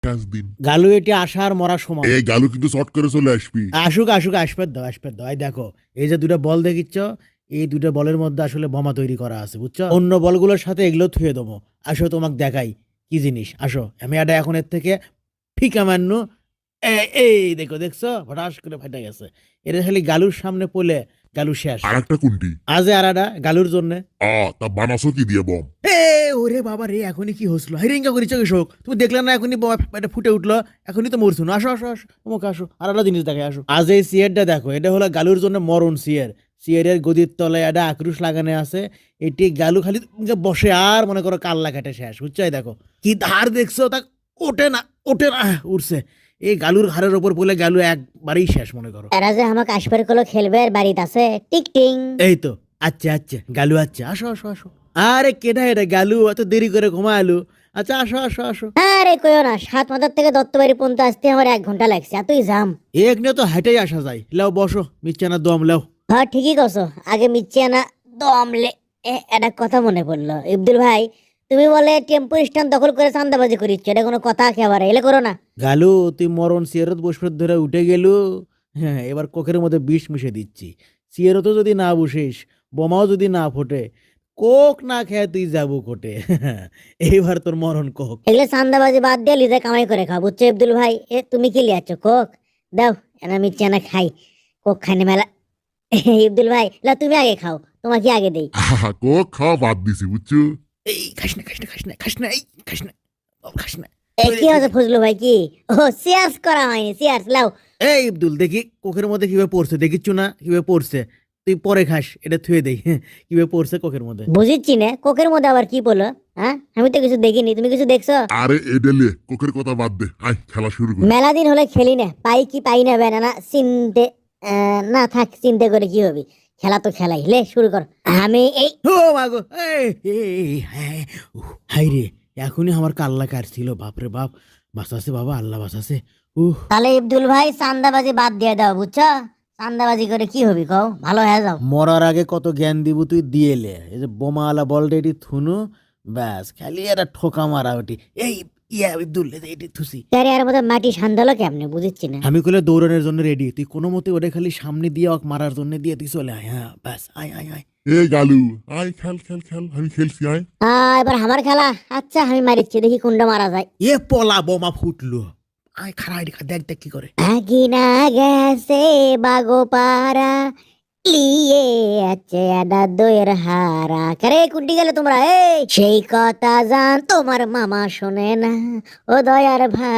শেষ দিন। গালু এটি আসার মরা সময়। এই গালু কিন্তু শর্ট করে চলে আসবি। আসুক আসুক, আসবে দাও। এই দেখো, এই যে দুটা বল দেখিচ্ছ, এই দুটা বলের মধ্যে আসলে বোমা তৈরি করা আছে, বুঝছো? অন্য বলগুলোর সাথে এগুলো থুয়ে দেবো। আসো তোমাকে দেখাই কি জিনিস। আসো, আমি এটা এখন এর থেকে ফিকা মান্নু। এই দেখছো হঠাৎ করে ফাটা গেছে। এটা খালি গালুর সামনে পড়লে গালু শেষ। আর একটা কোনটি? আজে আরাডা গালুর জন্য। তা বানাসো কি দিয়ে বম? ওরে বাবা রে, এখনই কি হসলো? হিরিঙ্গা করি চোখে শোক, তুমি দেখলে না এখনই এটা ফুটে উঠলো, এখনই তো মরছো না। আসো তোমাকে আসো, আর একটা জিনিস দেখে আসো। আজ এই সিয়ারটা দেখো, এটা হলো গালুর জন্য মরণ সিয়ার। সিয়ারের গদির তলায় একটা আক্রুশ লাগানো আছে। এটি গালু খালি বসে আর মনে করো কাল্লা কাটে শেষ, বুঝছো? দেখো কি ধার দেখছো, তা ওঠে না উঠছে। এই গালুর ঘাড়ের ওপর পড়লে গালু একবারই শেষ মনে করো। এরা যে আমাকে আসবার কলো খেলবে আর বাড়িতে আছে টিক টিং। এই তো আচ্ছা গালু, আচ্ছা আসো। আরে কেডা এটা গালু, এত দেরি করে ঘুমালু? আচ্ছা আসো। আরে কইও না, 7 মাথার থেকে দত্তবাড়ি পর্যন্ত আসতে আমার 1 ঘন্টা লাগছে, এতই জাম। এক নিয়ে তো হাইটাই আসা যায়। লাও বসো, মিচ্ছানা দম লাও। হ্যাঁ ঠিকই কছো, আগে মিচ্ছে না দমলে। এটা কথা মনে পড়লো, ইবদুল ভাই তুমি বলে টেম্পো স্ট্যান্ড দখল করে চান্দাবাজি করিচ্ছ, এটা কোনো কথা একেবারে এলে করো না। গালু তুই মরণ সিয়ারত বসবে ধরে উঠে গেলু। হ্যাঁ, এবার কোকের মধ্যে বিষ মিশে দিচ্ছি। সিয়ারতও যদি না বসিস, বোমাও যদি না ফোটে, কোক না খেয়ে তুই যাবো কোটে। এইবার তোর মরণ কোক। এগুলো চান্দাবাজি বাদ দিয়ে লিজে কামাই করে খাও, বুঝছো ইবদুল ভাই? তুমি কি লিয়াচ্ছ কোক? দাও এনা মিচ্ছে না খাই, কোক খাইনি মেলা। ইবদুল ভাই লা তুমি আগে খাও, তোমাকে আগে দেই। কোক খাওয়া বাদ দিছি বুঝছো। এই খাস না, এই খাস না। কি হচ্ছে ফজলু ভাই? কি ও সিয়ার্স করা হয়নি, সিয়ার্স লাও। এই আব্দুল, দেখি কোকের মধ্যে কিভাবে পড়ছে, দেখিচ্ছ না কিভাবে পড়ছে? তুই পরে খাস, এটা থুয়ে দেই। কিভাবে পড়ছে কোকের মধ্যে। বুঝিচ্ছি না কোকের মধ্যে আবার কি বলো? হ্যাঁ আমি তো কিছু দেখিনি, তুমি কিছু দেখছো? আরে এডেলে কোকের কথা বাদ দে, আয় খেলা শুরু করি। মেলা দিন হলে খেলি না, পাই কি পাই না বেনা চিনতে। না থাক, চিন্তা করে কি হবে, খেলা তো খেলাই, লে শুরু কর। আমি এই ও মাগো, হাই রে, এখনই আমার কাল্লা কাটছিল। বাপরে বাপ, বাঁচাছে বাবা, আল্লাহ বাঁচাছে। তাহলে ইবদুল ভাই চান্দাবাজি বাদ দিয়ে দাও, বুঝছো? চান্দাবাজি করে কি হবি কও, ভালো হয়ে যাও। মরার আগে কত জ্ঞান দিব তুই দিয়েলে। এই যে বোমাওয়ালা বলটা এটি থুনু, ব্যাস খালি একটা ঠোকা মারা ওটি। এই আব্দুল, এটি থুসি। তারে আর মধ্যে মাটি সান্দালো কেমনে বুঝিচ্ছি না। আমি কইলে দৌড়ানোর জন্য রেডি, তুই কোনো মতে ওটা খালি সামনে দিয়ে মারার জন্য দিয়ে তুই চলে আয়। হ্যাঁ ব্যাস, আয়। এই গালু আয়, খেল আমি খেলছি, আয়। এবার আমার খেলা। আচ্ছা আমি মারিচ্ছি, দেখি কোনটা মারা যায়। পলা বোমা ফুটলো। আয় খারাপ, দেখ কি করে। আগিনা গেছে বাগো পারা, লিয়ে আছে আডা দইয়ের হারা। কারে কুন্টি গেলে তোমরা? এই সেই কথা জান তোমার মামা শোনে না, ও দয়ার ভাই।